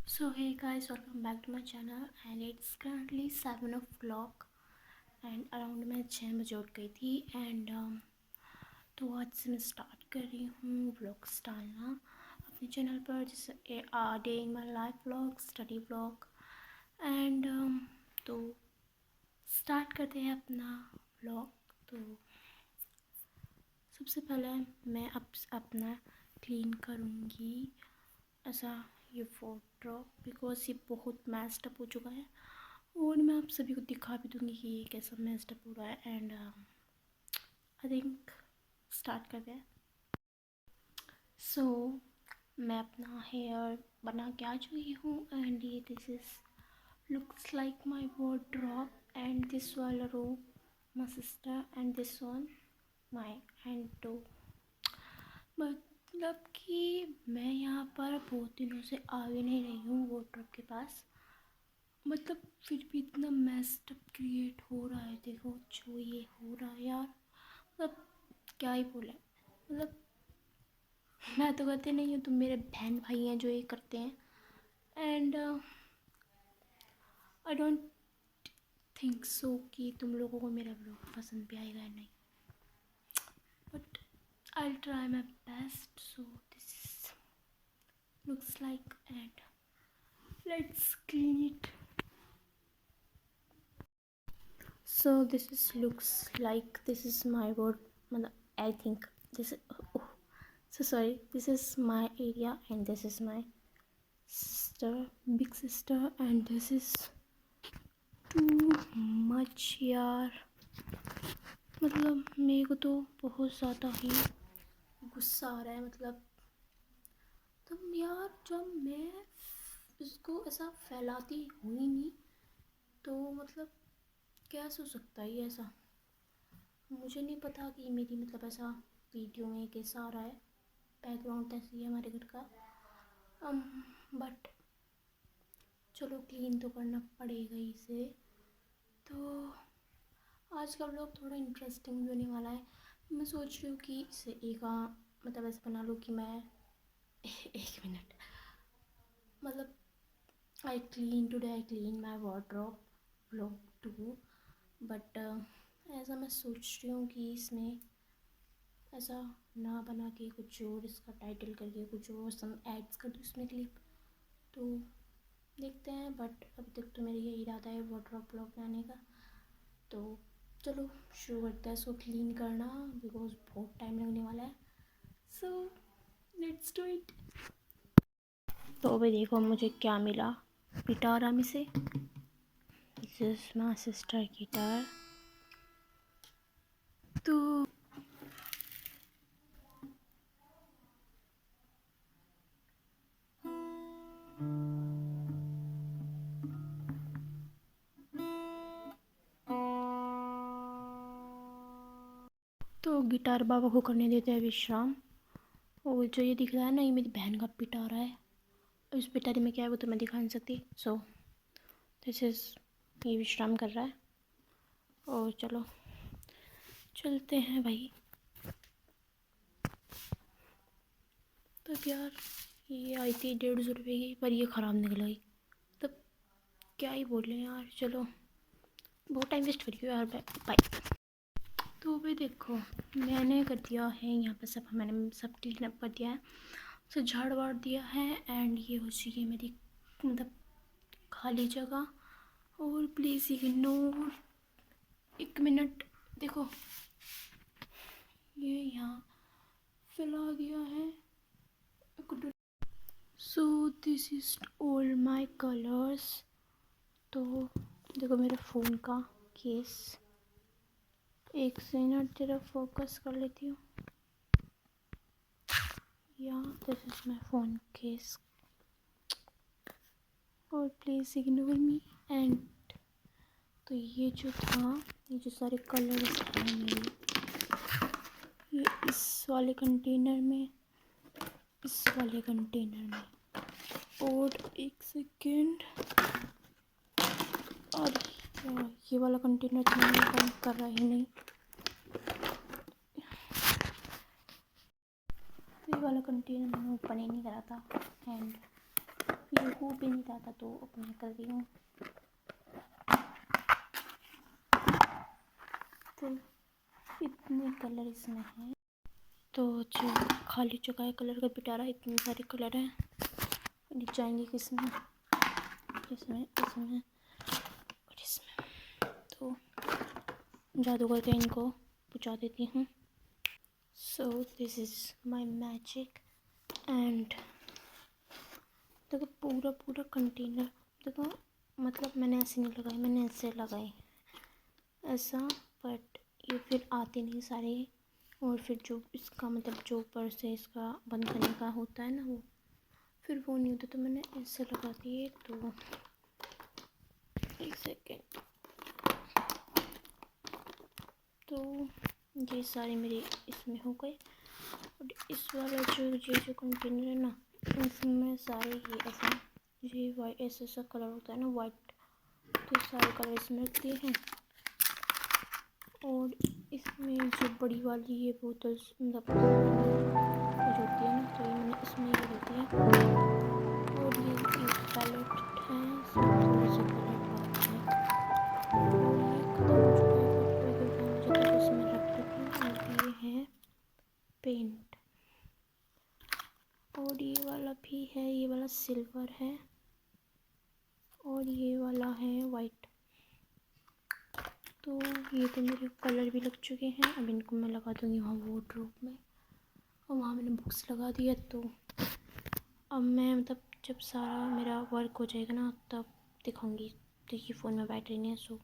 So hey guys, welcome back to my channel and it's currently 7 o'clock and around मैं 6 बजे उठ गई थी and तो आज से मैं स्टार्ट कर रही हूँ व्लॉग्स डालना अपने चैनल पर जैसे day in my life vlog study vlog and तो स्टार्ट करते हैं अपना व्लॉग। तो सबसे पहले मैं अपना क्लीन करूँगी ऐसा ये वार्डरोब बिकॉज ये बहुत मैस्ड अप हो चुका है और मैं आप सभी को दिखा भी दूँगी कि ये कैसा मैस्ड अप हो रहा है एंड आई थिंक स्टार्ट करते हैं। सो मैं अपना हेयर बना के आ चुकी हूँ एंड ये this is looks like my wardrobe and this वाला robe my sister and this one my and two मतलब कि मैं यहाँ पर बहुत दिनों से आ भी नहीं रही हूँ वार्डरोब के पास, मतलब फिर भी इतना मेस्ड अप क्रिएट हो रहा है। देखो जो ये हो रहा है यार, मतलब क्या ही बोले। मतलब मैं तो करती नहीं हूँ, तुम मेरे बहन भाई हैं जो ये करते हैं and I don't think so कि तुम लोगों को मेरा व्लॉग पसंद भी आएगा या नहीं, but I try my best. So this looks like and let's clean it. So this is looks like this is my word. I think this is oh, so sorry, this is my area and this is my sister, big sister, and this is too much यार। मतलब मेरे को तो बहुत ज़्यादा ही गुस्सा आ रहा है। मतलब तुम यार, जब मैं इसको ऐसा फैलाती हूँ ही नहीं तो मतलब कैसे हो सकता है ये ऐसा। मुझे नहीं पता कि मेरी मतलब ऐसा वीडियो में कैसा आ रहा है, बैकग्राउंड ऐसी है हमारे घर का, बट चलो क्लीन तो करना पड़ेगा ही इसे। तो आज का व्लॉग थोड़ा इंटरेस्टिंग भी होने वाला है। मैं सोच रही हूँ कि इसे एक मतलब ऐसे बना लूँ कि मैं एक मिनट, मतलब I clean my wardrobe vlog 2, but ऐसा मैं सोच रही हूँ कि इसमें ऐसा ना बना के कुछ और इसका टाइटल करके कुछ और सम एड्स कर दूँ इसमें क्लिप, तो देखते हैं। बट अभी तक तो मेरा ये इरादा है वार्डरोब ब्लॉग बनाने का। तो चलो शुरू करते हैं इसको क्लीन करना बिकॉज बहुत टाइम लगने वाला है। So let's do it. तो अभी देखो मुझे क्या मिला गिटार में से। This is my sister guitar. तो गिटार बाबा को करने देते हैं विश्राम। और जो ये दिख रहा है ना, ये मेरी बहन का पिटारा है। इस पिटारे में क्या है वो तो मैं दिखा नहीं सकती। सो दिस इज़, ये विश्राम कर रहा है और चलो चलते हैं भाई। तो यार ये आई थी 150 रुपये की, पर ये ख़राब निकल गई। तब क्या ही बोल रहे हैं यार, चलो बहुत टाइम वेस्ट करियो यार। बाय। तो भाई देखो मैंने कर दिया है यहाँ पर सब, मैंने सब क्लीन अप कर दिया है, सब झाड़ वाड़ दिया है एंड ये हो चुकी है मेरी मतलब खाली जगह। और प्लीज़ इग्नोर, एक मिनट देखो ये यहाँ फैला दिया है। So this is all my colours. तो देखो मेरे फ़ोन का केस, एक मिनट जरा फोकस कर लेती हूँ। या this is my phone case और प्लीज़ इग्नोर मी। एंड तो ये जो था, ये जो सारे कलर्स हैं मेरे, ये इस वाले कंटेनर में, इस वाले कंटेनर में, और एक सेकेंड, और ये वाला कंटेनर तो मैंने बंद कर रहा ही नहीं। ये वाला कंटेनर मैंने ओपन ही नहीं करा था एंड ये हो भी नहीं रहा था तो अब मैं कर रही हूँ। तो इतने कलर इसमें हैं, तो जो खाली चुका है कलर का पिटारा, इतने सारे कलर हैं, दिख जाएंगे किसमें, इसमें इसमें और इसमें। तो जादू करके इनको बुझा देती हूँ। So this is my magic. And देखो पूरा पूरा कंटेनर, देखो मतलब मैंने ऐसे नहीं लगाई, मैंने ऐसे लगाई ऐसा, बट ये फिर आते नहीं सारे, और फिर जो इसका मतलब जो ऊपर से इसका बंद करने का होता है ना, वो फिर वो नहीं होता, तो मैंने ऐसे लगा दिए। तो एक सेकेंड, तो ये सारे मेरे इसमें हो गए। और इस वाला जो कंटेनर है ना, इसमें सारे ये ऐसा, ये वाइट ऐसा कलर होता है ना वाइट, तो सारे कलर इसमें रखते हैं। और इसमें जो बड़ी वाली ये बोतल्स मतलब जो होती है ना, तो ये मैंने इसमें ये होती है। और ये एक पैलेट है, इसमें थोड़े से कलर बाकी हैं, और ये खत्म हो चुका है, बट कोई कोई काम मुझे तो इसमें रख लेती हूँ। और ये है पेंट, और ये वाला भी है, ये वाला सिल्वर है, और ये वाला है वाइट। तो ये तो मेरे कलर भी लग चुके हैं, अब इनको मैं लगा दूँगी वहाँ वार्डरोब में, और वहाँ मैंने बुक्स लगा दिया। तो अब मैं मतलब जब सारा मेरा वर्क हो जाएगा ना तब दिखाऊंगी, देखिए फ़ोन में बैटरी नहीं है, सो